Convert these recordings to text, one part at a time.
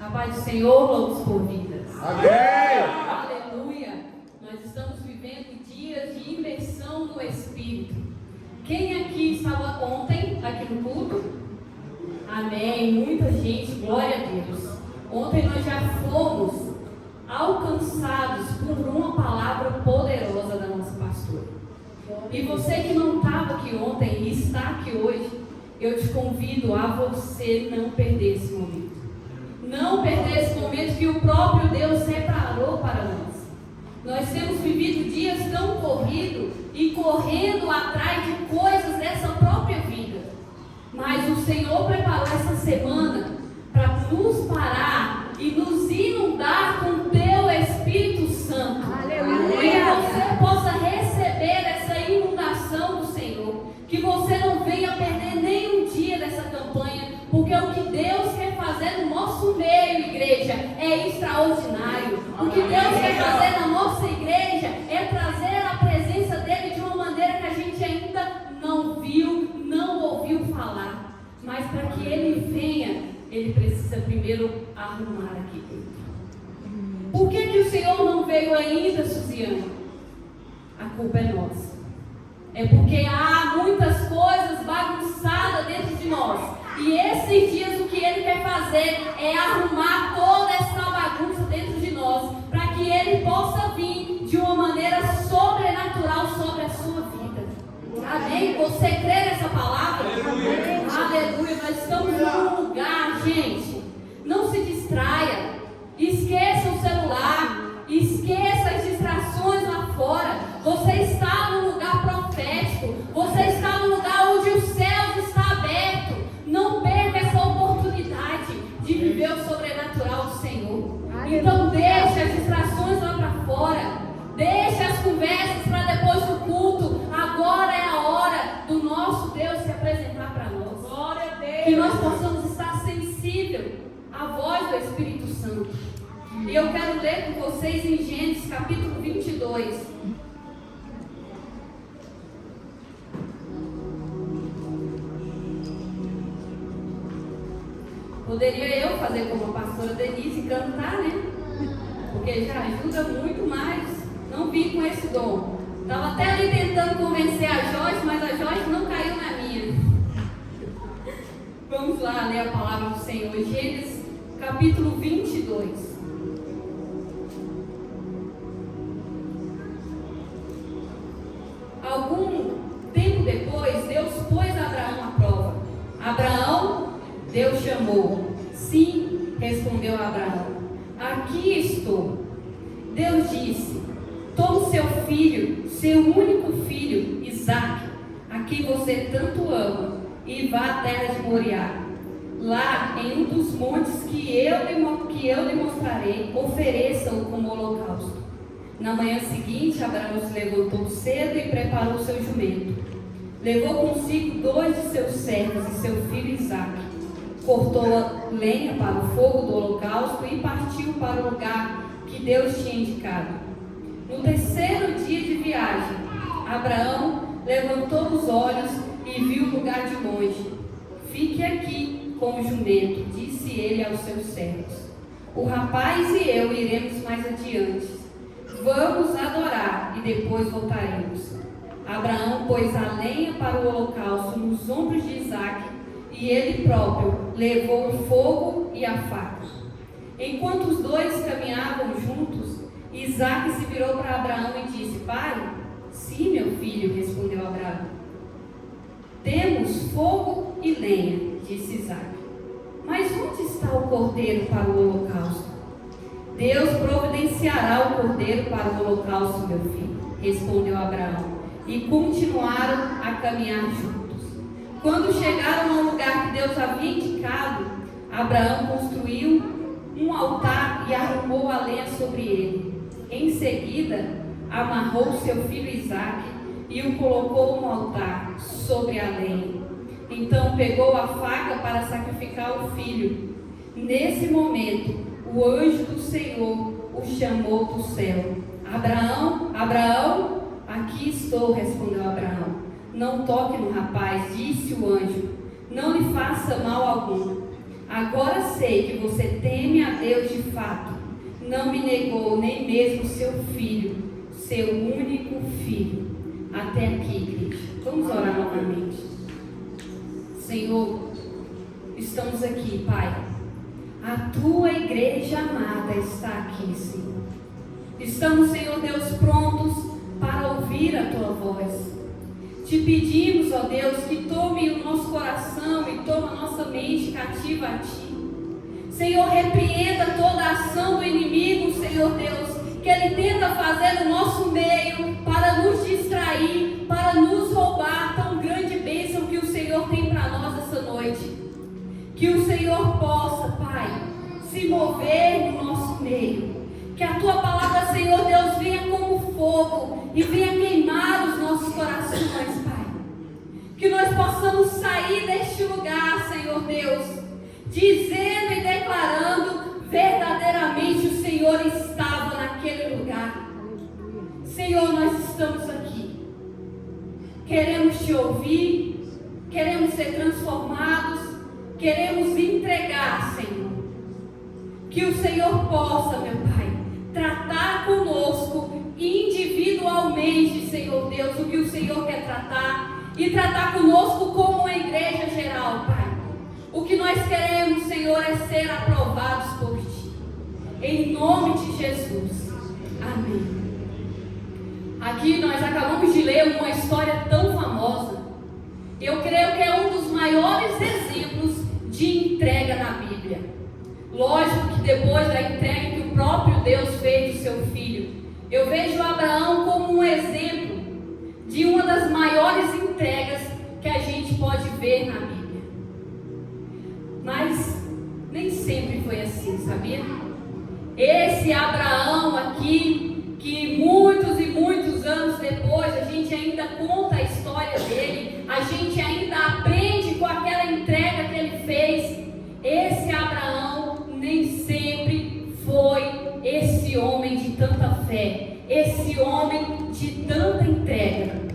A paz do Senhor, loucos por vidas. Amém. Aleluia. Nós estamos vivendo dias de imersão no Espírito. Quem aqui estava ontem, aqui no culto? Amém. Muita gente, glória a Deus. Ontem nós já fomos alcançados por uma palavra poderosa da nossa pastora. E você que não estava aqui ontem e está aqui hoje, eu te convido a você não perder esse momento. Não perder esse momento que o próprio Deus separou para nós. Nós temos vivido dias tão corridos e correndo atrás de coisas dessa própria vida. Mas o Senhor preparou essa semana para nos parar e nos inundar com o Teu Espírito Santo. Aleluia. Que você possa receber essa inundação do Senhor. Que você não venha perder nenhum dia dessa campanha, porque o que Deus quer fazer no nosso meio, igreja, é extraordinário. O que Deus quer fazer na nossa igreja é trazer a presença dEle de uma maneira que a gente ainda não viu, não ouviu falar. Mas para que Ele venha, Ele precisa primeiro arrumar aqui dentro. Por que o Senhor não veio ainda, Suziane? A culpa é nossa. É porque há muitas coisas bagunçadas dentro de nós. E esses dias o que Ele quer fazer é arrumar toda essa bagunça dentro de nós, para que Ele possa vir de uma maneira sobrenatural sobre a sua vida. Amém? Você crê nessa palavra? Amém. Aleluia. Nós estamos num lugar, gente. Não se distraia. Esqueça o celular. Esqueça as distrações lá fora. Você está num lugar profético. Você está num lugar onde os céus estão abertos. Não perca essa oportunidade de viver o sobrenatural do Senhor. Então deixe as distrações lá para fora. Deixe as conversas para depois do culto. Agora é a hora do nosso Deus se apresentar para nós. Glória a Deus. Que nós possamos estar sensíveis à voz do Espírito Santo. E eu quero ler com vocês em Gênesis capítulo 22. Poderia eu fazer como a pastora Denise e cantar, né? Porque já ajuda muito, mas não vim com esse dom. Estava até ali tentando convencer a Joyce, mas a Joyce não caiu na minha. Vamos lá ler a palavra do Senhor. Gênesis capítulo 22. Algum tempo depois, Deus pôs Abraão à prova. Abraão, Deus chamou. Sim, respondeu Abraão. Aqui estou. Deus disse: tome seu filho, seu único filho, Isaque, a quem você tanto ama, e vá à terra de Moriá. Lá, em um dos montes que eu lhe mostrarei, ofereça-o como holocausto. Na manhã seguinte, Abraão se levantou cedo e preparou o seu jumento. Levou consigo 2 de seus servos e seu filho Isaque. Cortou a lenha para o fogo do holocausto e partiu para o lugar que Deus tinha indicado. No terceiro dia de viagem, Abraão levantou os olhos e viu o lugar de longe. Fique aqui com o jumento, disse ele aos seus servos. O rapaz e eu iremos mais adiante. Vamos adorar e depois voltaremos. Abraão pôs a lenha para o holocausto nos ombros de Isaque e ele próprio levou o fogo e a faca. Enquanto os dois caminhavam juntos, Isaque se virou para Abraão e disse: Pai? Sim, meu filho, respondeu Abraão. Temos fogo e lenha, disse Isaque. Mas onde está o cordeiro para o holocausto? Deus providenciará o cordeiro para o holocausto, meu filho, respondeu Abraão. E continuaram a caminhar juntos. Quando chegaram ao lugar que Deus havia indicado, Abraão construiu um altar e arrumou a lenha sobre ele. Em seguida, amarrou seu filho Isaque e o colocou no altar, sobre a lenha. Então pegou a faca para sacrificar o filho. Nesse momento, o anjo do Senhor o chamou do céu. Abraão, Abraão, aqui estou, respondeu Abraão. Não toque no rapaz, disse o anjo. Não lhe faça mal algum. Agora sei que você teme a Deus de fato. Não me negou nem mesmo seu filho, seu único filho. Até aqui, igreja. Vamos orar novamente. Senhor, estamos aqui, Pai. A tua igreja amada está aqui, Senhor. Estamos, Senhor Deus, prontos para ouvir a tua voz. Te pedimos, ó Deus, que tome o nosso coração e tome a nossa mente cativa a Ti. Senhor, repreenda toda a ação do inimigo, Senhor Deus, que ele tenta fazer no nosso meio para nos distrair, para nos roubar tão grande bênção que o Senhor tem para nós essa noite. Que o Senhor possa, Pai, se mover no nosso meio. Que a Tua palavra, Senhor Deus, venha como fogo e venha queimar os nossos corações, Pai. Que nós possamos sair deste lugar, Senhor Deus, dizendo e declarando verdadeiramente o Senhor estava naquele lugar. Senhor, nós estamos aqui. Queremos Te ouvir, queremos ser transformados, queremos entregar, Senhor. Que o Senhor possa, meu Pai, tratar conosco individualmente, Senhor Deus, o que o Senhor quer tratar, e tratar conosco como uma igreja geral, Pai. O que nós queremos, Senhor, é ser aprovados por Ti. Em nome de Jesus. Amém. Aqui nós acabamos de ler uma história tão famosa. Eu creio que é um dos maiores exemplos de entrega na Bíblia. Lógico que depois da entrega que o próprio Deus fez do seu filho, eu vejo Abraão como um exemplo de uma das maiores entregas que a gente pode ver na Bíblia. Mas nem sempre foi assim, sabia? Esse Abraão aqui, que muitos e muitos anos depois a gente ainda conta a história dele, a gente ainda aprende com aquela entrega que ele fez. Esse Abraão nem sempre foi esse homem de tanta fé, esse homem de tanta entrega.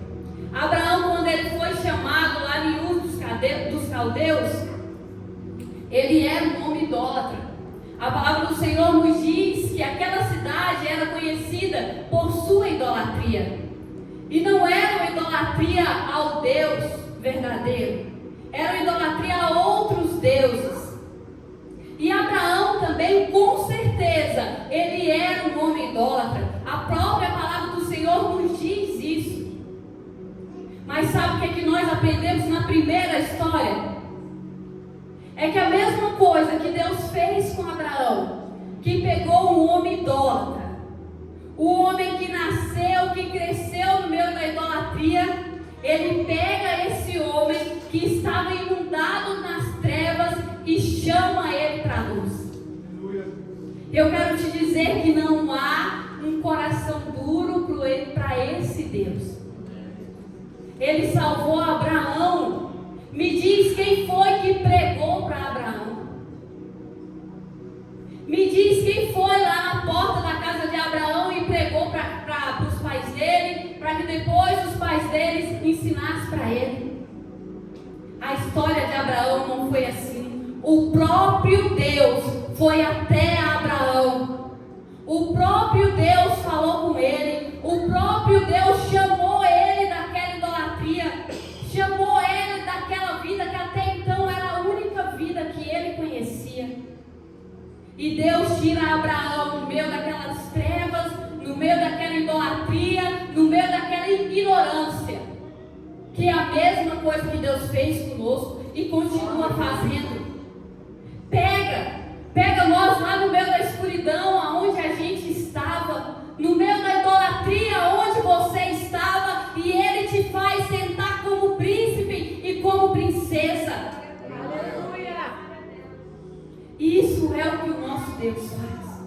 Abraão, quando ele foi chamado lá em Ur dos Caldeus, ele era um homem idólatra. A palavra do Senhor nos diz que aquela cidade era conhecida por sua idolatria. E não era uma idolatria ao Deus verdadeiro, era uma idolatria a outros deuses. E Abraão também, com certeza, ele era um homem idólatra. A própria palavra do Senhor nos diz isso. Mas sabe o que é que nós aprendemos na primeira história? É que a mesma coisa que Deus fez com Abraão, que pegou um homem idólatra, o homem que nasceu, que cresceu no meio da idolatria, ele pega esse homem que estava inundado nas trevas e chama ele para a luz. Eu quero te dizer que não há um coração duro para esse Deus. Ele salvou Abraão. Me diz quem foi que pregou para Abraão. Me diz quem foi lá na porta da casa de Abraão e pregou para os pais dele, para que depois os pais deles ensinassem para ele. A história de Abraão não foi assim. O próprio Deus foi até Abraão. O próprio Deus falou com ele. O próprio Deus chamou ele daquela idolatria. Chamou ele daquela vida que até então era a única vida que ele conhecia. E Deus tira Abraão no meio daquelas trevas, no meio daquela idolatria, no meio daquela ignorância, que é a mesma coisa que Deus fez conosco e continua fazendo. Pega nós lá no meio da escuridão, aonde a gente estava, no meio da idolatria, onde você estava, e Ele te faz sentar como príncipe e como princesa. Aleluia! Isso é o que o nosso Deus faz.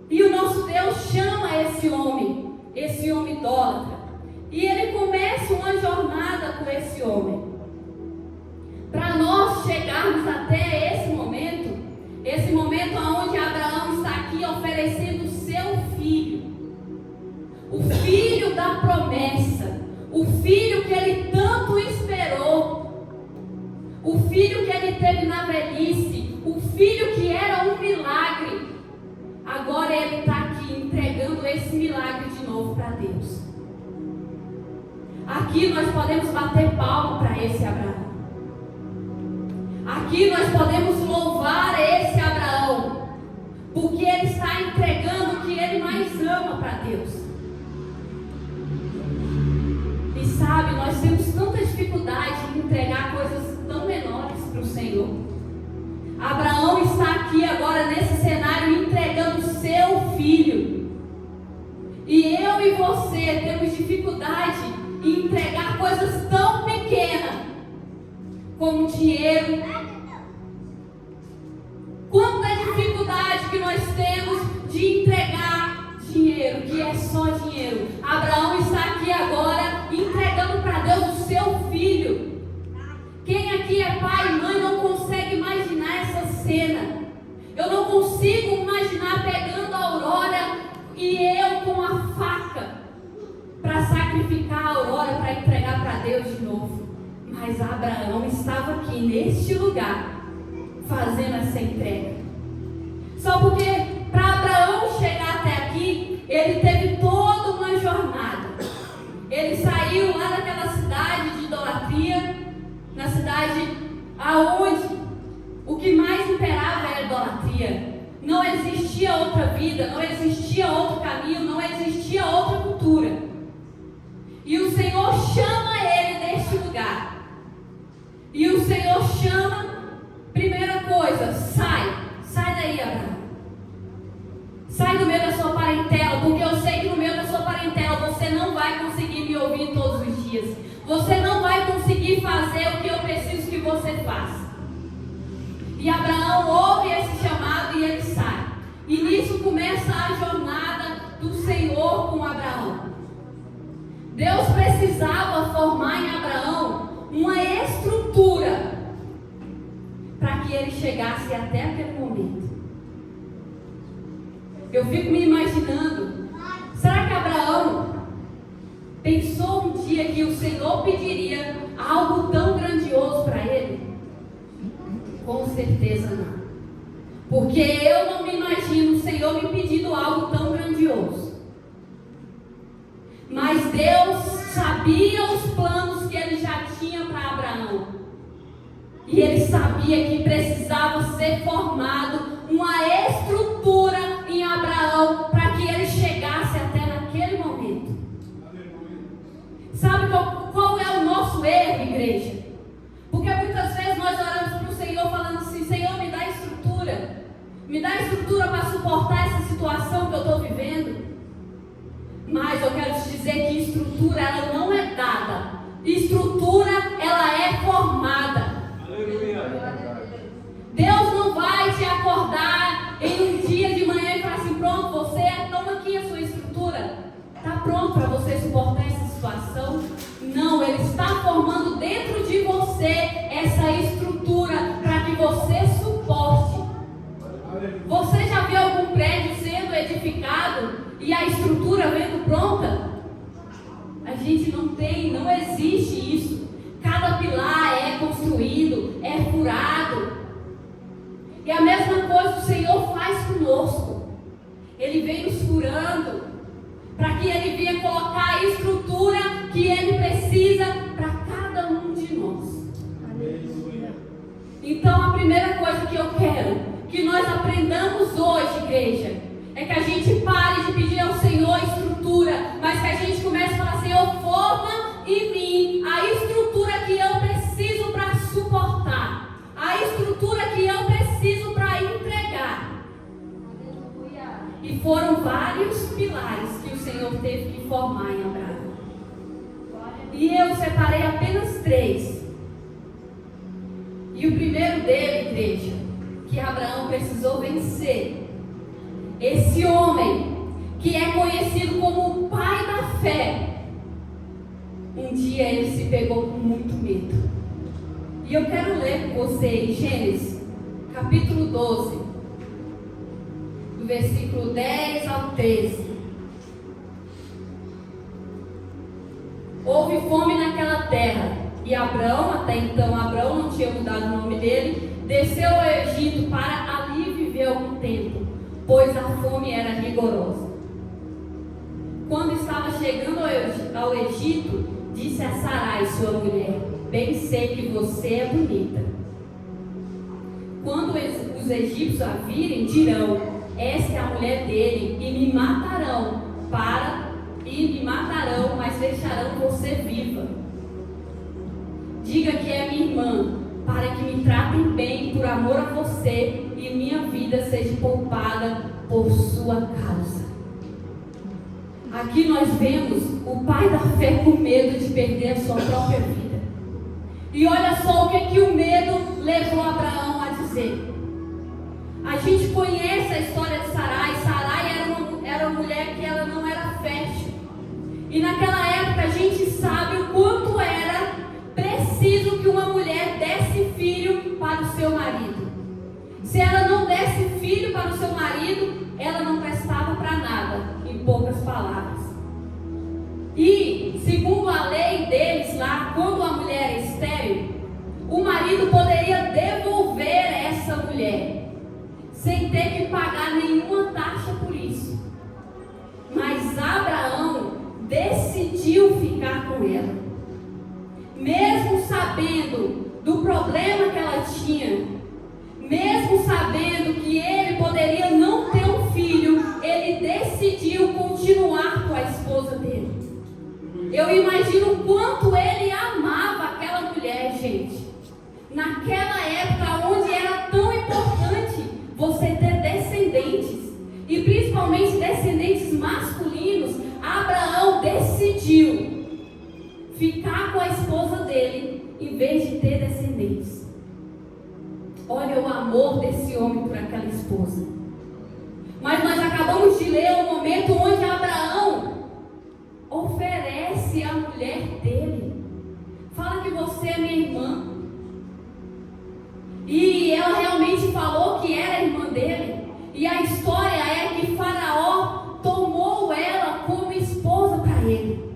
E o nosso Deus chama esse homem idólatra, e Ele começa uma jornada com esse homem. Para nós chegarmos até esse momento onde Abraão está aqui oferecendo o seu filho, o filho da promessa, o filho que ele tanto esperou, o filho que ele teve na velhice, o agora ele está aqui entregando esse milagre de novo para Deus. Aqui nós podemos bater palma para esse Abraão. Aqui nós podemos louvar esse Abraão, porque ele está entregando o que ele mais ama para Deus. E sabe, nós temos tanta dificuldade em entregar coisas tão menores para o Senhor. Abraão está aqui agora nesse cenário entregando o seu filho. E eu e você temos dificuldade em entregar coisas tão pequenas como dinheiro. Quanta dificuldade que nós temos de entregar dinheiro, que é só dinheiro. Abraão está aqui agora entregando para Deus o seu filho. Quem aqui é pai e mãe não consegue imaginar essa cena. Eu não consigo imaginar pegando a Aurora e eu com a faca para sacrificar a Aurora, para entregar para Deus de novo. Mas Abraão estava aqui neste lugar fazendo essa entrega. Só porque para Abraão chegar até aqui, ele teve toda uma jornada. Ele saiu lá daquela cidade de idolatria, na cidade aonde o que mais imperava era a idolatria. Não existia outra vida, não existia outro caminho, não existia outra cultura. E o Senhor chama ele deste lugar. E o Senhor chama, primeira coisa, sai daí, Abraão. Sai do meio da sua parentela, porque eu sei que no meio da sua parentela você não vai conseguir me ouvir todos os dias. Você não vai conseguir fazer o que eu preciso que você faça. E Abraão ouve esse chamado e ele sai. E nisso começa a jornada do Senhor com Abraão. Deus precisava formar em Abraão uma estrutura para que ele chegasse até aquele momento. Eu fico me imaginando, será que Abraão pensou um dia que o Senhor pediria algo tão grandioso para ele? Com certeza não. Porque eu não me imagino o Senhor me pedindo algo tão grandioso. Mas Deus sabia os planos que ele já tinha para Abraão. E ele sabia que precisava ser formado uma estrutura em Abraão para que ele chegasse até naquele momento. Aleluia. Sabe qual é o nosso erro, igreja? Porque muitas vezes nós oramos para o Senhor falando assim: Senhor, me dá estrutura. Me dá estrutura para suportar essa situação que eu estou vivendo. Mas eu quero te dizer que estrutura ela não é dada. Estrutura ela é formada. Deus não vai te acordar em um dia de manhã e falar assim: pronto, você toma aqui a sua estrutura. Está pronto para você suportar essa situação? Não, Ele está formando dentro de você essa estrutura para que você suporte. Você já viu algum prédio sendo edificado e a estrutura vendo pronta? A gente não existe isso. Cada pilar é construído, é furado. E a mesma coisa o Senhor faz conosco. Ele vem nos furando para que Ele venha colocar a estrutura que Ele precisa para cada um de nós. Então a primeira coisa que eu quero que nós aprendamos hoje, igreja, é que a gente pare de pedir ao Senhor estrutura, mas que a gente comece a falar: Senhor, forma em mim a estrutura que eu preciso para suportar, a estrutura que eu preciso para entregar. E foram vários pilares que o Senhor teve que formar em Abraão. E eu separei apenas 3. E o primeiro dele, igreja, que Abraão precisou vencer. Esse homem que é conhecido como o pai da fé, um dia ele se pegou com muito medo. E eu quero ler com vocês Gênesis, capítulo 12, do versículo 10 ao 13. Houve fome naquela terra, e Abraão, até então Abraão não tinha mudado o nome dele, desceu ao Egito para ali viver algum tempo, pois a fome fome era rigorosa. Quando estava chegando ao Egito, disse a Sarai, sua mulher: bem sei que você é bonita. Quando os egípcios a virem, dirão: esta é a mulher dele, e me matarão, mas deixarão você viva. Diga que é minha irmã, para que me tratem bem por amor a você, e minha vida seja poupada por sua causa. Aqui nós vemos o pai da fé com medo de perder a sua própria vida. E olha só o que o medo levou Abraão a dizer. A gente conhece a história de Sarai. Sarai era uma mulher que ela não era fértil. E naquela época a gente sabe o quanto era preciso que uma mulher desse filho para o seu marido. Se ela não desse filho para o seu marido, ela não prestava para nada, em poucas palavras. E, segundo a lei deles lá, quando a mulher é estéril, o marido poderia devolver essa mulher, sem ter que pagar nenhuma taxa por isso. Mas Abraão decidiu ficar com ela. Mesmo sabendo do problema que ela tinha, mesmo sabendo que ele poderia não ter um filho, ele decidiu continuar com a esposa dele. Eu imagino o quanto ele amava aquela mulher, gente. Naquela época onde era tão importante você ter descendentes, e principalmente descendentes masculinos, Abraão decidiu ficar com a esposa dele em vez de ter descendentes. Olha o amor desse homem por aquela esposa. Mas nós acabamos de ler o momento onde Abraão oferece a mulher dele. Fala que você é minha irmã. E ela realmente falou que era irmã dele. E a história é que Faraó tomou ela como esposa para ele.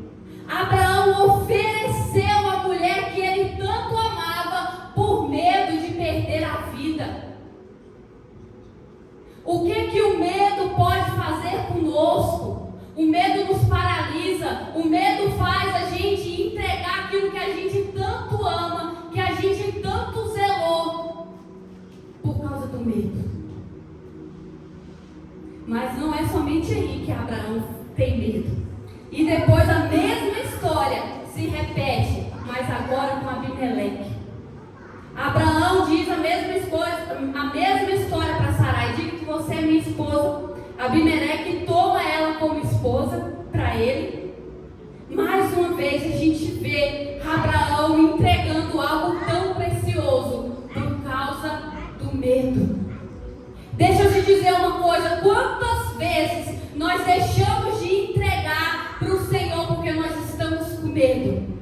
Abraão ofereceu a mulher que ele tanto amava por medo de perder a vida. O que o medo pode fazer conosco? O medo nos paralisa. O medo faz a gente entregar aquilo que a gente tanto ama, que a gente tanto zelou, por causa do medo. Mas não é somente aí que Abraão tem medo. E depois a mesma história se repete, mas agora com Abimeleque. Abraão diz a mesma história para Sarai: diga que você é minha esposa. Abimeleque toma ela como esposa para ele. Mais uma vez a gente vê Abraão entregando algo tão precioso por causa do medo. Deixa eu te dizer uma coisa: quantas vezes nós deixamos de entregar para o Senhor porque nós estamos com medo?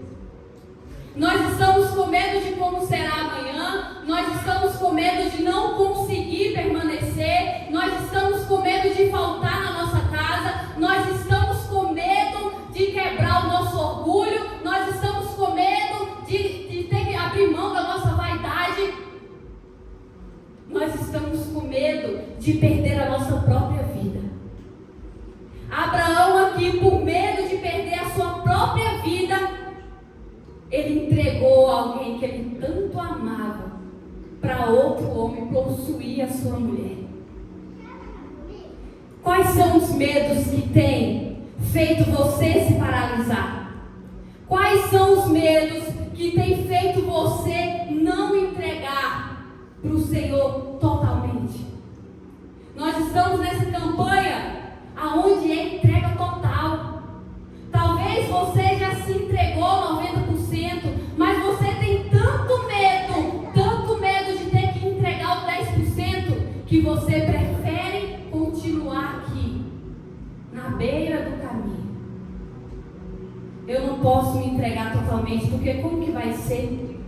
Nós estamos com medo de como será amanhã, nós estamos com medo de não conseguir permanecer, nós estamos com medo de faltar na nossa casa, nós estamos com medo de quebrar o nosso orgulho, nós estamos com medo de ter que abrir mão da nossa vaidade, nós estamos com medo de perder a nossa própria vida. Abraão aqui, por medo de perder a sua própria vida, ele entregou alguém que ele tanto amava para outro homem possuir a sua mulher. Quais são os medos que têm feito você se paralisar? Quais são os medos que têm feito você não entregar para o Senhor totalmente? Nós estamos nessa campanha aonde é entrega total. Talvez você já se entregou 90%, mas você tem tanto medo de ter que entregar o 10%, que você prefere continuar aqui, na beira do caminho. Eu não posso me entregar totalmente, porque como que vai ser?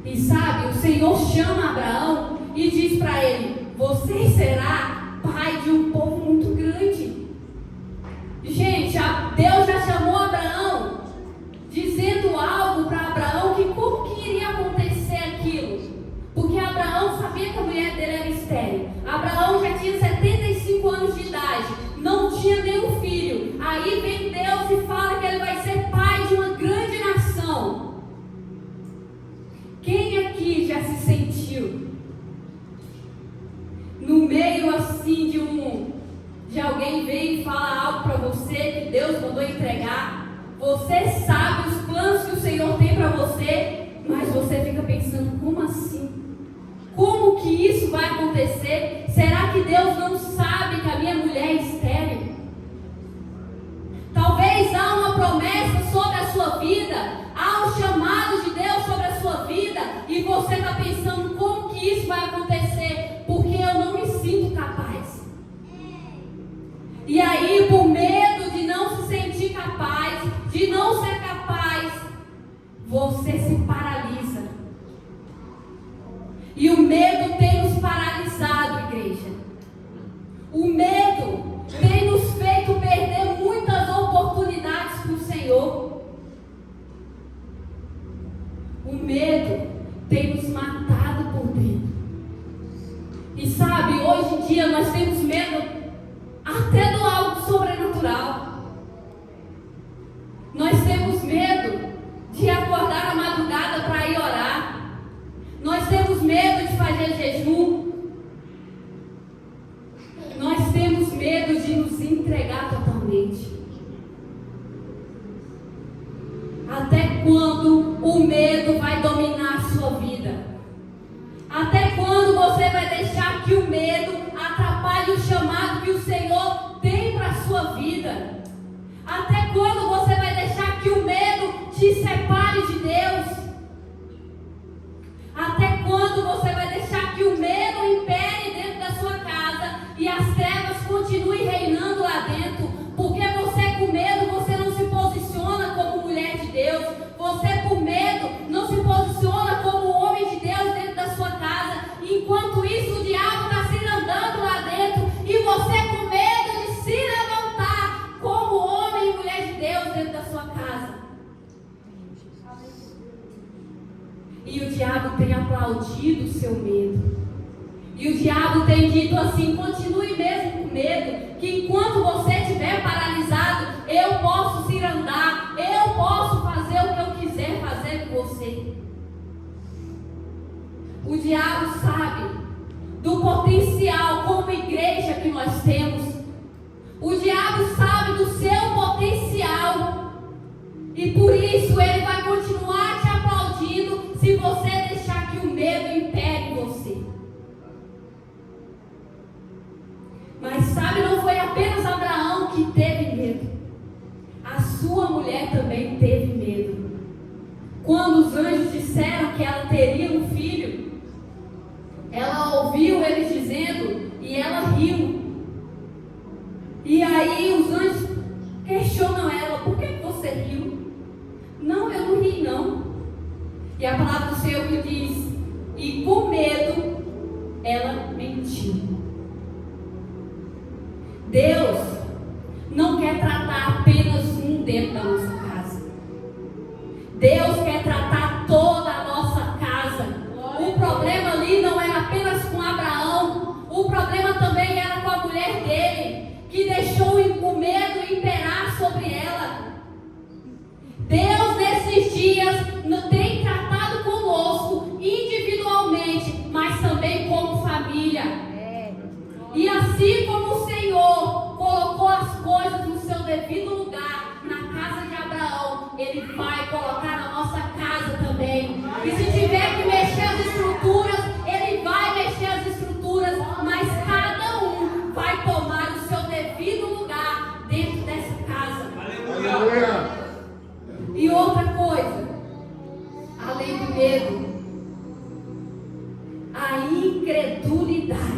E sabe, o Senhor chama Abraão e diz para ele: você será pai de um povo muito grande. Gente, Deus já chamou Abraão, dizendo algo para Abraão, que como que iria acontecer aquilo? Porque Abraão sabia que a mulher dele era estéril. Abraão já tinha 70 assim de alguém veio e fala algo para você que Deus mandou entregar. Você sabe os planos que o Senhor tem para você, mas você fica pensando, como assim? Como que isso vai acontecer? Será que Deus não sabe que a minha mulher é estéril? Talvez há uma promessa sobre a sua vida, há um chamado de Deus sobre a sua vida, e você está pensando, como que isso vai acontecer? Porque eu não me sinto capaz. E aí, por medo de não se sentir capaz, de não ser capaz, você se paralisa. E o medo tem nos paralisado, igreja. O medo tem nos feito perder muitas oportunidades para o Senhor. O medo tem nos matado por dentro. E sabe, hoje em dia nós temos medo até do algo sobrenatural. Nós temos medo de acordar à madrugada para ir orar. Nós temos medo de fazer jejum. Nós temos medo de nos entregar totalmente. Até quando o medo vai dominar a sua vida? Até quando você vai deixar que o medo atrapalhe o chamado que o Senhor tem para a sua vida? Até quando você vai deixar que o medo te separe de Deus? Até quando você vai deixar que o medo impere dentro da sua casa e as trevas continuem reinando lá dentro? Porque você com medo, você não se posiciona como mulher de Deus. Você por medo não se posiciona como homem de Deus dentro da sua casa. Enquanto isso o diabo está se andando lá dentro e você com medo de se levantar como homem e mulher de Deus dentro da sua casa. E o diabo tem aplaudido o seu medo. E o diabo tem dito assim, continue mesmo com medo, que enquanto você estiver paralisado, eu posso ir andar, eu posso fazer o que eu quiser fazer com você. O diabo sabe do potencial como igreja que nós temos. O diabo sabe do seu potencial. E por isso ele vai continuar te aplaudindo se você deixar que o medo impere em você. Mas sabe, não foi apenas Abraão que teve medo. A sua mulher também teve medo. Quando os anjos disseram que ela teria um filho, ela ouviu eles dizendo e ela riu. E aí os anjos questionam ela, por que você riu? Não, eu não ri não. E a palavra do Senhor que diz, e com medo ela mentiu. Deus não quer tratar apenas um dentro da nossa casa. Deus quer tratar toda a nossa casa. O problema ali não era apenas com Abraão. O problema também era com a mulher dele, que deixou o medo imperar sobre ela. Deus nesses dias tem tratado conosco individualmente, mas também como família. E assim como o Senhor colocou as coisas no seu devido lugar na casa de Abraão, Ele vai colocar na nossa casa também. E se tiver que mexer as estruturas, Ele vai mexer as estruturas, mas cada um vai tomar o seu devido lugar dentro dessa casa. Aleluia! E outra coisa, além do medo, a incredulidade.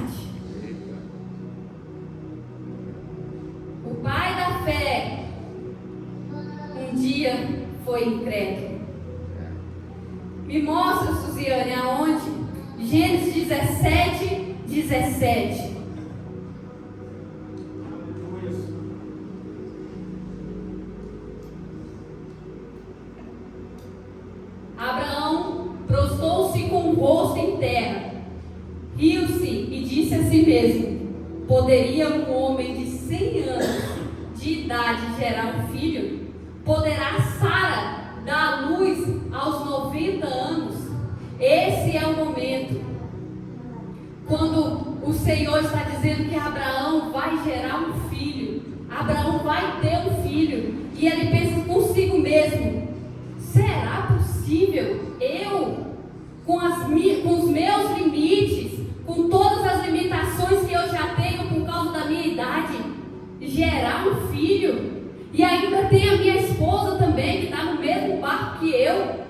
O pai da fé um dia foi incrédulo. Me mostra, Suziane, aonde? Gênesis 17, 17. Abraão prostou-se com o rosto em terra, riu-se e disse a si mesmo: poderia um homem de 100 anos de idade gerar um filho? Poderá Sara dar à luz aos 90 anos? Esse é o momento quando o Senhor está dizendo que Abraão vai gerar um filho. Abraão vai ter um filho. E ele pensa consigo mesmo: será possível eu, com os meus limites, com todas as limitações que eu já tenho por causa da minha idade, gerar um filho? E ainda tem a minha esposa também, que está no mesmo barco que eu.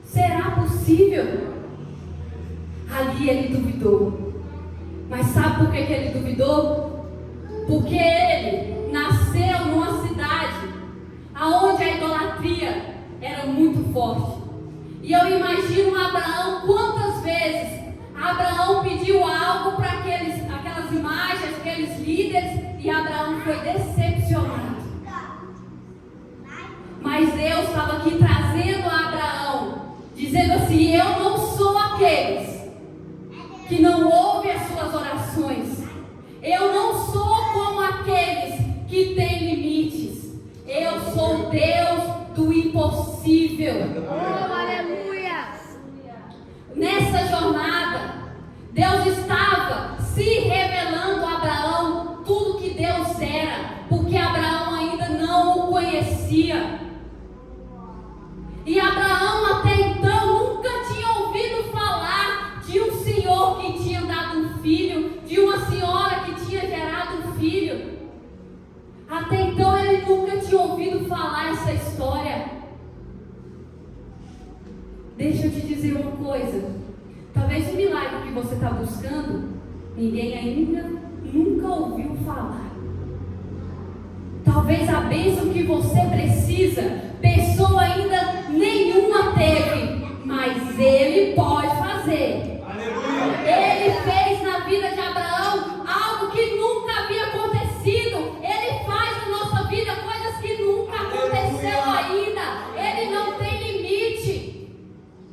Será possível? Ali ele duvidou. Mas sabe por que ele duvidou? Porque ele nasceu numa cidade onde a idolatria era muito forte. E eu imagino Abraão, quantas vezes Abraão pediu algo para aquelas imagens, aqueles líderes, e Abraão foi decepcionado. Mas Deus estava aqui trazendo a Abraão, dizendo assim: eu não sou aqueles que não ouvem as suas orações. Eu não sou como aqueles que têm limites. Eu sou Deus do impossível. Oh, aleluia! Nessa jornada, Deus estava se revelando a Abraão tudo que Deus era, porque Abraão ainda não o conhecia. E Abraão até então nunca tinha ouvido falar de um senhor que tinha dado um filho, de uma senhora que tinha gerado um filho. Até então ele nunca tinha ouvido falar essa história. Deixa eu te dizer uma coisa: talvez o milagre que você está buscando, ninguém ainda nunca ouviu falar. Talvez a bênção que você precisa, pessoa ainda nenhuma teve, mas Ele pode fazer. Aleluia. Ele fez na vida de Abraão algo que nunca havia acontecido. Ele faz na nossa vida coisas que nunca aconteceu ainda. Ele não tem limite.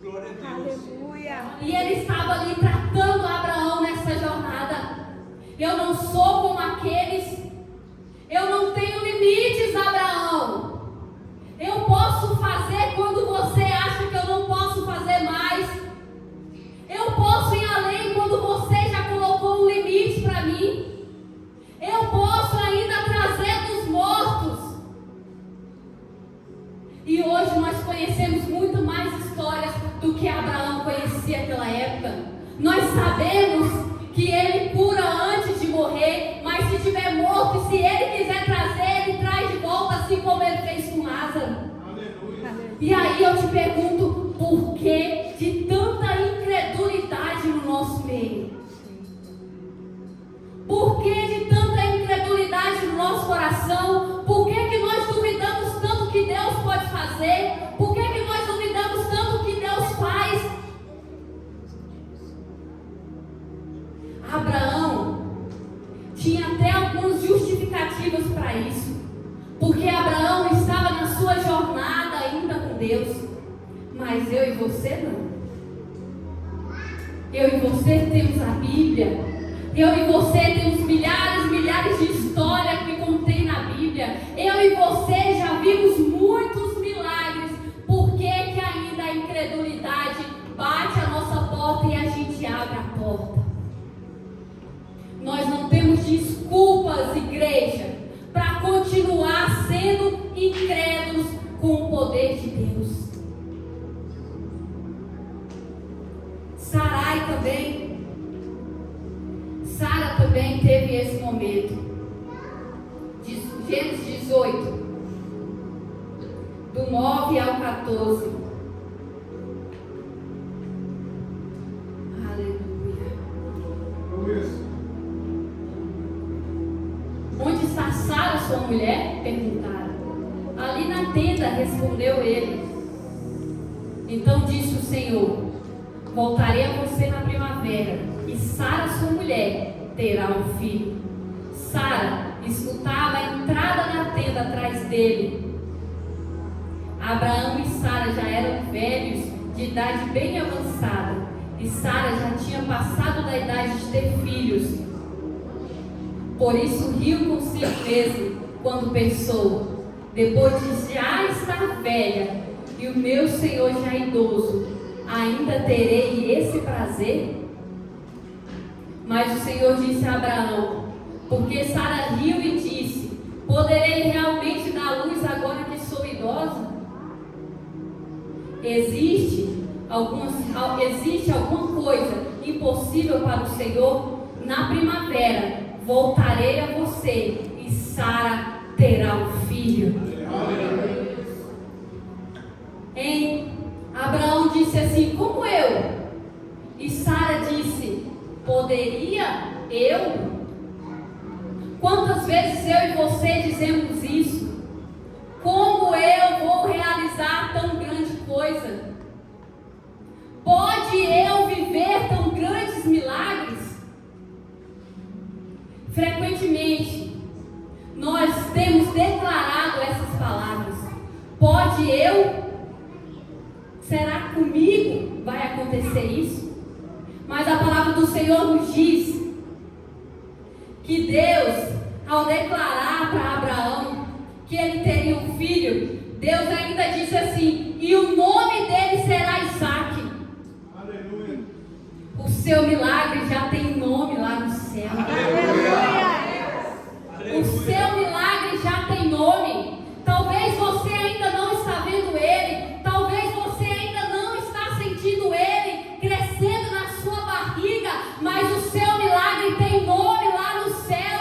Glória a Deus. Aleluia! E Ele estava ali tratando Abraão nessa jornada. Eu não sou como aqueles. Eu não tenho limites, Abraão. Eu posso fazer quando você acha que eu não posso fazer mais. Eu posso ir além quando você já colocou um limite para mim. Eu posso ainda trazer dos mortos. E hoje nós conhecemos muito mais histórias do que Abraão conhecia naquela época. Nós sabemos que ele cura antes de morrer, mas se estiver morto, e se ele quiser trazer, ele traz de volta, assim como ele fez com Lázaro. Aleluia. E aí eu te pergunto, por que de tanta incredulidade no nosso meio? Por que de tanta incredulidade no nosso coração? Por que nós duvidamos tanto que Deus pode fazer? Por que nós duvidamos tanto que Deus faz? Abraão tinha até algumas justificativas para isso, porque Abraão estava na sua jornada ainda com Deus, mas eu e você não. Eu e você temos a Bíblia, eu e você temos milhares e milhares de histórias que contém na Bíblia. Eu e você já vimos muitos milagres. Por que ainda a incredulidade bate a nossa porta e a gente abre a porta? Nós não temos desculpas, igreja, para continuar sendo incrédulos com o poder de Deus. Sara também teve esse momento. Gênesis 18, do 9 ao 14. Onde está Sara, sua mulher? Perguntaram. Ali na tenda, respondeu ele. Então disse o Senhor: voltarei a você na primavera, e Sara, sua mulher, terá um filho. Sara escutava a entrada na tenda atrás dele. Abraão e Sara já eram velhos, de idade bem avançada, e Sara já tinha passado da idade de ter filhos. Por isso riu consigo mesmo quando pensou: depois de já estar velha e o meu Senhor já idoso, ainda terei esse prazer? Mas o Senhor disse a Abraão, porque Sara riu e disse: poderei realmente dar luz agora que sou idosa? Existe alguma coisa impossível para o Senhor? Na primavera voltarei a você e Sara terá um filho. Abraão disse assim: como eu? E Sara disse: poderia eu? Quantas vezes eu e você dizemos isso? Como eu vou realizar tão grande coisa? Pode eu viver tão grandes milagres? Frequentemente, nós temos declarado essas palavras. Pode eu? Será que comigo vai acontecer isso? Mas a palavra do Senhor nos diz que Deus, ao declarar para Abraão que ele teria um filho, Deus ainda disse assim: e o nome dele será Isaque. Aleluia. O seu milagre já tem nome lá no céu. Aleluia. O seu milagre já tem nome. Talvez você ainda não está vendo ele, talvez você ainda não está sentindo ele crescendo na sua barriga, mas o seu milagre tem nome lá no céu.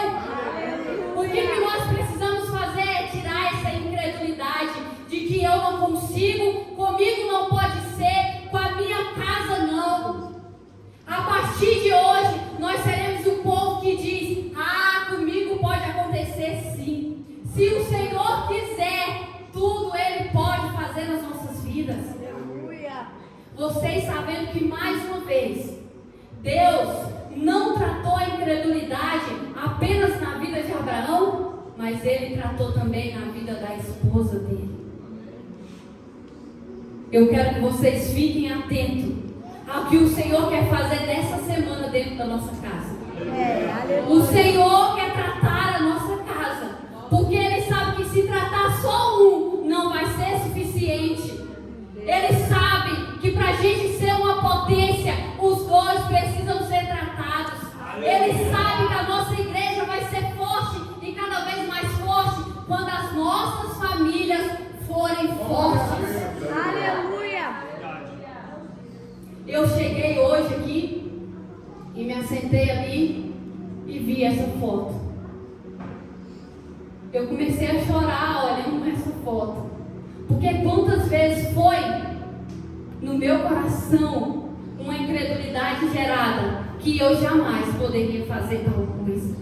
O que nós precisamos fazer é tirar essa incredulidade de que eu não consigo, comigo não pode ser, com a minha casa não. A partir de hoje, nós seremos o povo que diz: ah, comigo pode acontecer sim. Se o Senhor quiser, tudo Ele pode fazer nas nossas vidas. Vocês sabendo que, mais uma vez, Deus não tratou a incredulidade apenas na vida de Abraão, mas Ele tratou também na vida da esposa dele. Eu quero que vocês fiquem atentos ao que o Senhor quer fazer nessa semana dentro da nossa casa. O Senhor quer tratar a nossa casa, porque Ele sabe que se tratar só um não vai ser suficiente. Ele sabe que para a gente ser uma potência, os dois precisam ser tratados. Ele sabe que a nossa igreja vai ser forte e cada vez mais forte quando as nossas famílias forem fortes. Aleluia! Eu cheguei hoje aqui e me assentei ali e vi essa foto. Eu comecei a chorar olhando essa foto, porque quantas vezes foi no meu coração uma incredulidade gerada que eu jamais poderia fazer tal coisa.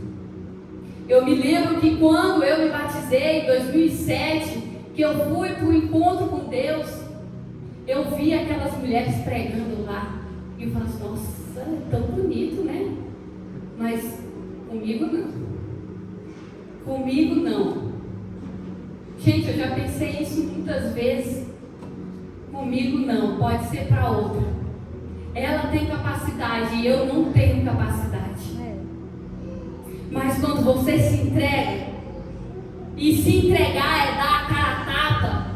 Eu me lembro que quando eu me batizei em 2007, que eu fui para o encontro com Deus, eu vi aquelas mulheres pregando lá e eu falei assim: nossa, é tão bonito, né? Mas comigo não. Comigo não. Gente, eu já pensei isso muitas vezes. Comigo não, pode ser para outra. Ela tem capacidade e eu não tenho capacidade. Mas quando você se entrega, e se entregar é dar a cara a tapa,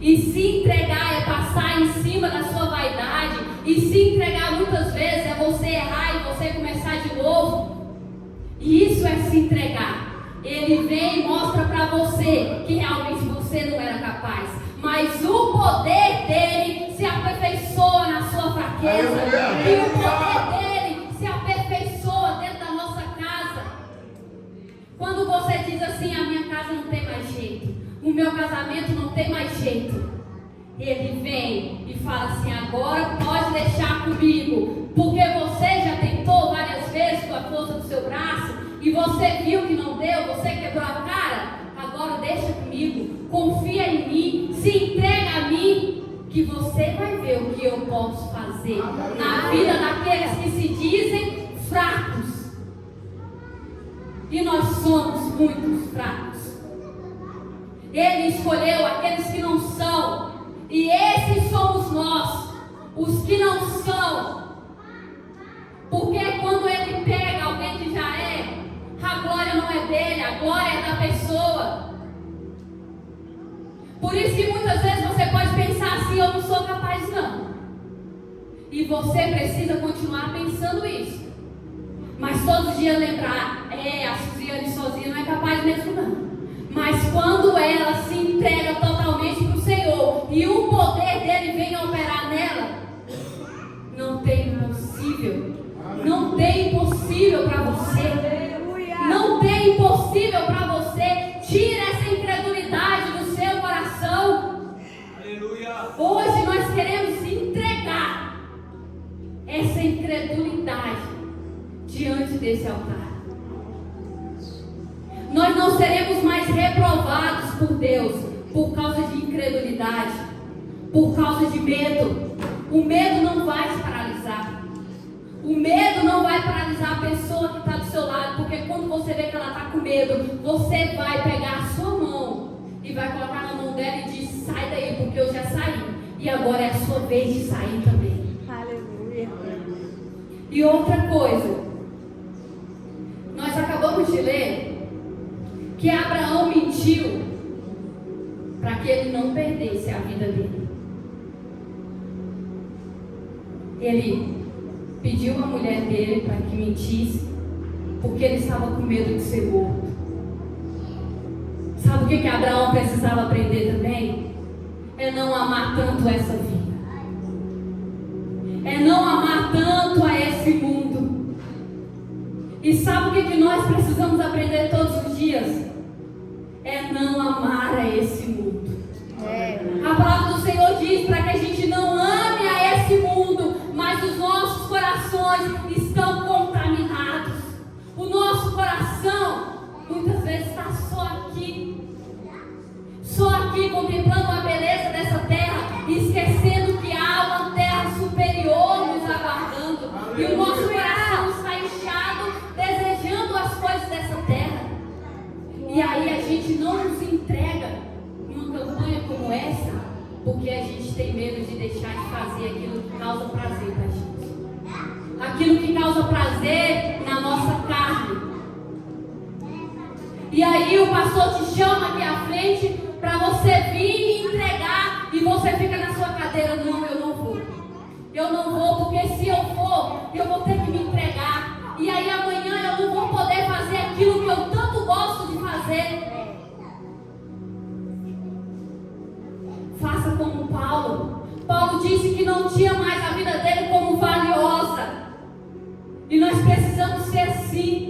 e se entregar é passar em cima da sua vaidade, e se entregar muitas vezes é você errar e você começar de novo. E isso é se entregar. Ele vem e mostra para você que realmente você não era capaz, mas o poder dele se aperfeiçoa na sua fraqueza. E o poder dele se aperfeiçoa dentro da nossa casa. Quando você diz assim: a minha casa não tem mais jeito, o meu casamento não tem mais jeito, ele vem e fala assim: agora pode deixar comigo, porque você já tentou várias vezes com a força do seu braço e você viu que não deu, você quebrou a cara. Agora deixa comigo, confia em mim, se entrega a mim, que você vai ver o que eu posso fazer na vida daqueles que se dizem fracos. E nós somos muito fracos. Ele escolheu aqueles que não são, e esses somos nós, os que não são. Porque quando ele pega alguém que já é, a glória não é dele, a glória é da pessoa. Por isso que muitas vezes você pode pensar assim: eu não sou capaz não. E você precisa continuar pensando isso. Mas todos os dias lembrar, a Suziane sozinha não é capaz mesmo não. Mas quando ela se entrega totalmente para o Senhor e o poder dele vem operar nela, não tem impossível. Não tem impossível para você. Não tem impossível para você. Tira essa incredulidade do seu coração. Aleluia. Hoje nós queremos entregar essa incredulidade diante desse altar. Nós não seremos mais reprovados por Deus por causa de incredulidade, por causa de medo. O medo não vai te paralisar. O medo não vai paralisar a pessoa que está do seu lado, porque quando você vê que ela está com medo, você vai pegar a sua mão e vai colocar na mão dela e diz: sai daí, porque eu já saí. E agora é a sua vez de sair também. Aleluia. E outra coisa, nós acabamos de ler que Abraão mentiu para que ele não perdesse a vida dele. Ele pediu a mulher dele para que mentisse, porque ele estava com medo de ser morto. Sabe o que Abraão precisava aprender também? É não amar tanto essa vida. É não amar tanto a esse mundo. E sabe o que nós precisamos aprender todos os dias? É não amar a esse mundo. A palavra do Senhor diz para que a gente não ame a esse mundo, mas os nossos corações estão contaminados. O nosso coração muitas vezes está só aqui contemplando a beleza dessa terra, esquecendo que há uma terra superior nos aguardando. E o nosso coração está inchado, desejando as coisas dessa terra. E aí a gente não nos entrega numa campanha como essa, porque a gente tem medo de deixar de fazer aquilo que causa prazer para a gente. Aquilo que causa prazer na nossa carne. E aí o pastor te chama aqui à frente para você vir e entregar, e você fica na sua cadeira: não, eu não vou. Eu não vou, porque se eu for, eu vou ter que me entregar. E aí amanhã eu não vou poder fazer aquilo que eu tanto gosto de fazer. Faça como Paulo. Paulo disse que não tinha mais a vida dele como valiosa. E nós precisamos ser assim.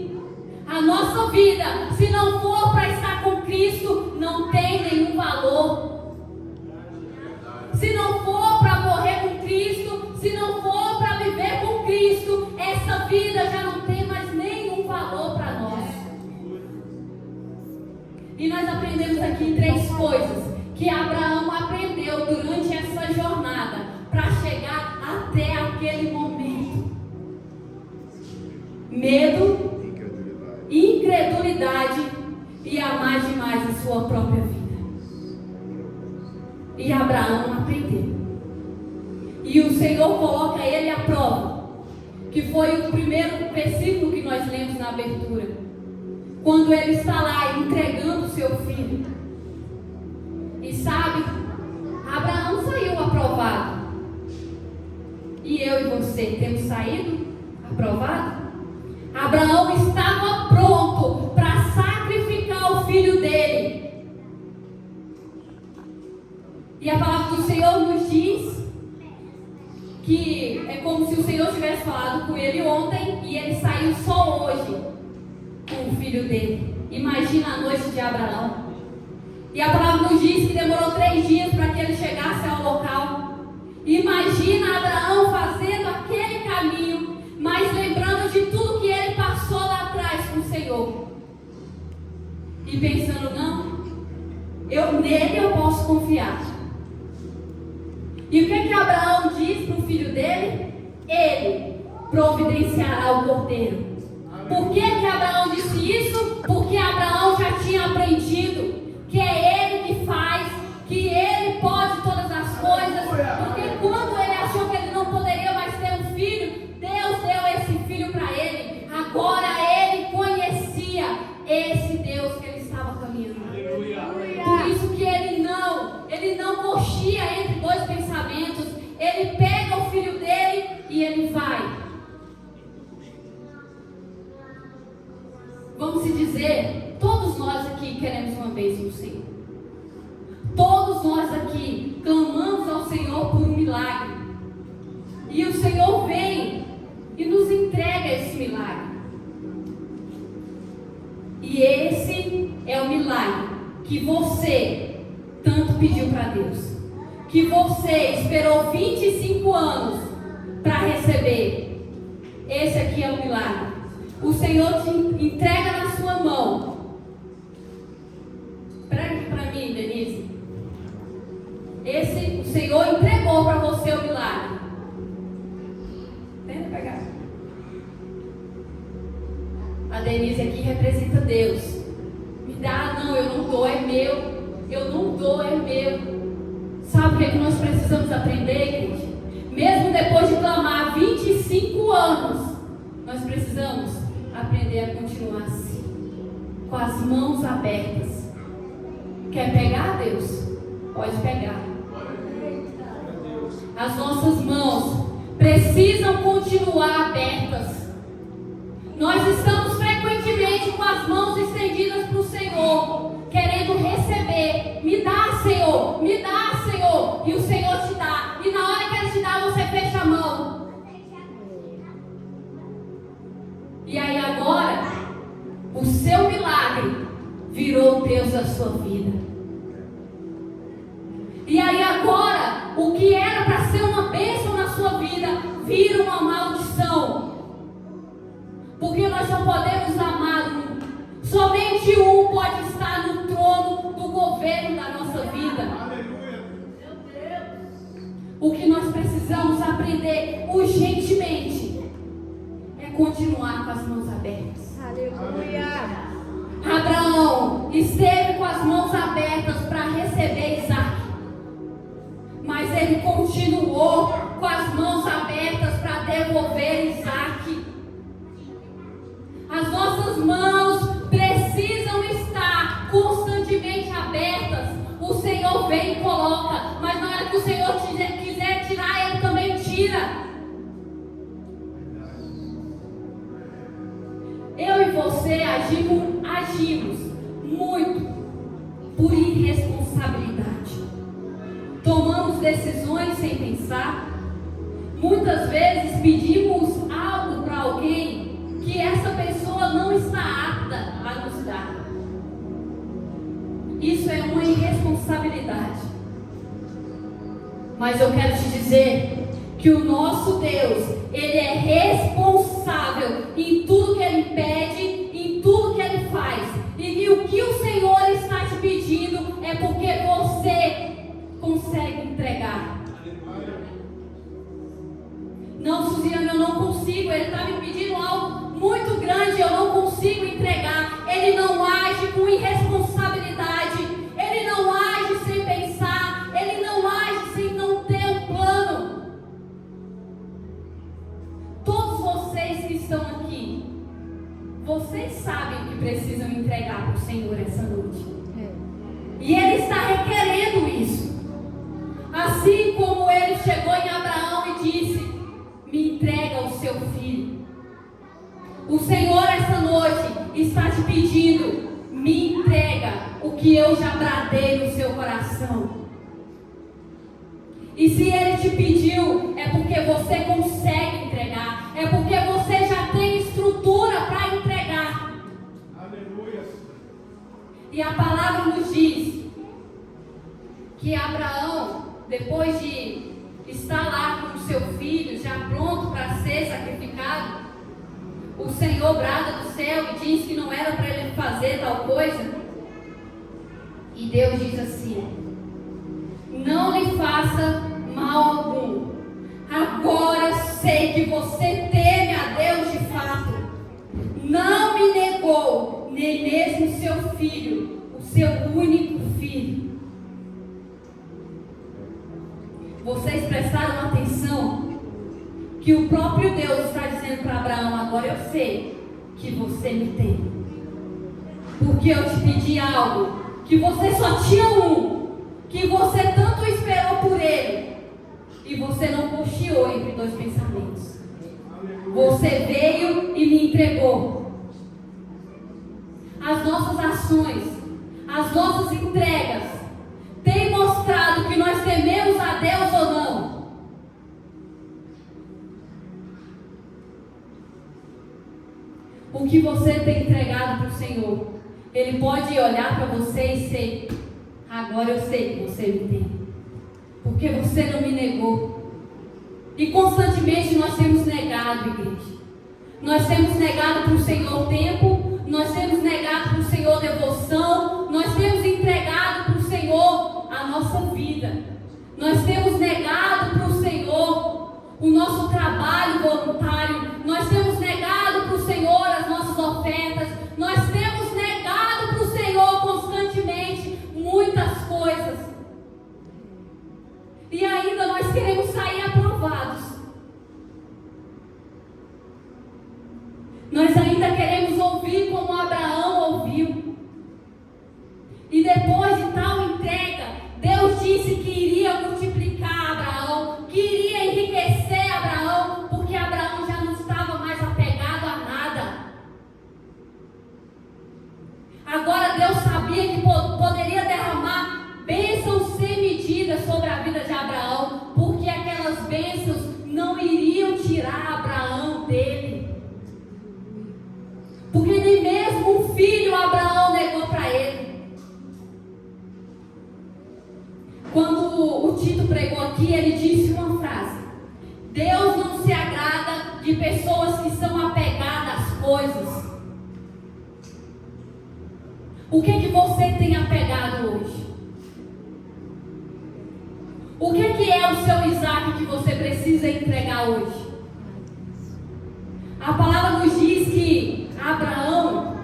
A nossa vida, se não for para estar com Cristo, não tem nenhum valor. Se não for para morrer com Cristo, se não for para viver com Cristo, essa vida já não tem mais nenhum valor para nós. E nós aprendemos aqui 3 coisas que Abraão aprendeu durante essa jornada para chegar até aquele momento: medo, incredulidade e amar demais a sua própria vida. E Abraão aprendeu. E o Senhor coloca ele à prova, que foi o primeiro versículo que nós lemos na abertura, quando ele está lá entregando o seu filho. E sabe, Abraão saiu aprovado. E eu e você temos saído aprovado? Abraão estava pronto para sacrificar o filho dele. E a palavra do Senhor nos diz que é como se o Senhor tivesse falado com ele ontem e ele saiu só hoje com o filho dele. Imagina a noite de Abraão. E a palavra nos diz que demorou 3 dias para que ele chegasse ao local. Imagina Abraão fazendo aquele caminho, mas lembrando de tudo que ele passou lá atrás com o Senhor. E pensando: não, nele eu posso confiar. E o que Abraão diz para o filho dele? Ele providenciará o cordeiro. Por que Abraão disse isso? Porque Abraão já tinha aprendido que é ele que faz, que ele pode todas as coisas. Porque quando ele achou que ele não poderia mais ter um filho, Deus deu esse filho para ele. Agora ele conhecia esse Deus que ele estava caminhando. Por isso que ele não coxia entre 2 pensamentos. Ele pega o filho dele e ele vai. vamos se dizer, todos nós aqui queremos uma bênção do Senhor. Todos nós aqui clamamos ao Senhor por um milagre. E o Senhor vem e nos entrega esse milagre. E esse é o milagre que você tanto pediu para Deus. Que você esperou 25 anos para receber. Esse aqui é o milagre. O Senhor te entrega na sua mão. Prega aqui para mim, Denise. O Senhor entregou para você o milagre. Tenta pegar. A Denise aqui representa Deus. Me dá, não, eu não dou, é meu. Eu não dou, é meu. Sabe o que nós precisamos aprender, igreja? Mesmo depois de clamar 25 anos, nós precisamos aprender a continuar assim, com as mãos abertas. Quer pegar, Deus? Pode pegar. As nossas mãos precisam continuar abertas. Nós estamos frequentemente com as mãos estendidas para o Senhor, querendo receber. Me dá, Senhor, me dá, Senhor. E o Senhor te dá. E na hora que Ele te dá, você fecha a mão. E aí agora, o seu milagre virou o Deus da sua vida. E aí agora, o que era para ser uma bênção na sua vida, vira uma maldição. Porque nós só podemos amar um. Somente um pode estar no trono do governo da nossa vida. Aleluia. O que nós precisamos aprender urgentemente é continuar com as mãos abertas. Aleluia. Abraão esteve com as mãos abertas para receber Isaac. Mas ele continuou com as mãos abertas para devolver Isaac. As nossas mãos precisam estar constantemente abertas. O Senhor vem e coloca, mas na hora que o Senhor quiser tirar, Ele também tira. Eu e você agimos muito por irresponsabilidade. Tomamos decisões sem pensar. Muitas vezes pedimos algo para alguém que essa pessoa não está apta a nos dar. Isso é uma irresponsabilidade. Mas eu quero te dizer que o nosso Deus, Ele é responsável em tudo que Ele pede, em tudo que Ele faz. E o que o Senhor está te pedindo é porque você consegue entregar. Não, Suziana, eu não consigo. Ele está me pedindo algo muito grande, eu não consigo entregar. Ele não age com irresponsabilidade. Ele não age sem pensar. Ele não age sem não ter um plano. Todos vocês que estão aqui, vocês sabem o que precisam entregar para o Senhor essa noite. E Ele está requerendo isso. Assim como Ele chegou em Abraão e disse: me entrega o seu filho. O Senhor essa noite está te pedindo: me entrega o que eu já bradei no seu coração. E se Ele te pediu, é porque você consegue entregar. É porque você já tem estrutura para entregar. Aleluia. E a palavra nos diz que Abraão, depois de estar lá com o seu filho, já pronto para ser sacrificado, o Senhor brada do céu e diz que não era para ele fazer tal coisa. E Deus diz assim: não lhe faça mal algum. Agora sei que você teme a Deus de fato. Não me negou nem mesmo seu filho, o seu único filho. Vocês prestaram atenção que o próprio Deus está dizendo para Abraão: agora eu sei que você me tem, porque eu te pedi algo que você só tinha um, que você tanto esperou por ele, e você não cocheou entre dois pensamentos. Você veio e me entregou. as nossas ações, as nossas entregas, têm mostrado que nós tememos a Deus ou não? O que você tem entregado para o Senhor, Ele pode olhar para você e ser: agora eu sei que você me tem, porque você não me negou. E constantemente nós temos negado, igreja. Nós temos negado para o Senhor tempo, nós temos negado para o Senhor devoção, nós temos entregado para o Senhor a nossa vida. Nós temos negado para o Senhor o nosso trabalho voluntário, nós temos negado para o Senhor as nossas ofertas, nós temos negado para o Senhor constantemente muitas coisas. E ainda nós queremos sair aprovados. Nós ainda queremos ouvir como Abraão ouviu. E depois de tal entrega, Deus disse que iria multiplicar Abraão, que iria enriquecer Abraão, porque Abraão já não estava mais apegado a nada. Agora Deus sabia que poderia derramar bênçãos sem medida sobre a vida de Abraão, porque aquelas bênçãos não iriam tirar Abraão dele. Porque nem mesmo um filho Abraão negou para ele. Quando o Tito pregou aqui, ele disse uma frase: Deus não se agrada de pessoas que são apegadas às coisas. O que você tem apegado hoje? O que é o seu Isaac que você precisa entregar hoje? A palavra nos diz que Abraão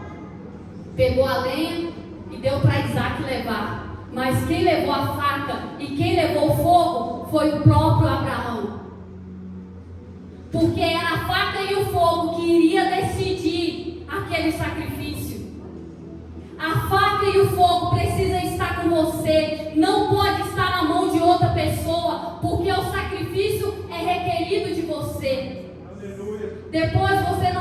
pegou a lenha e deu para Isaac levar. Mas quem levou a faca e quem levou o fogo foi o próprio Abraão. Porque era a faca e o fogo que iria decidir aquele sacrifício. A faca e o fogo precisam estar com você. Não pode estar na mão de outra pessoa, porque o sacrifício é requerido de você. Aleluia. Depois você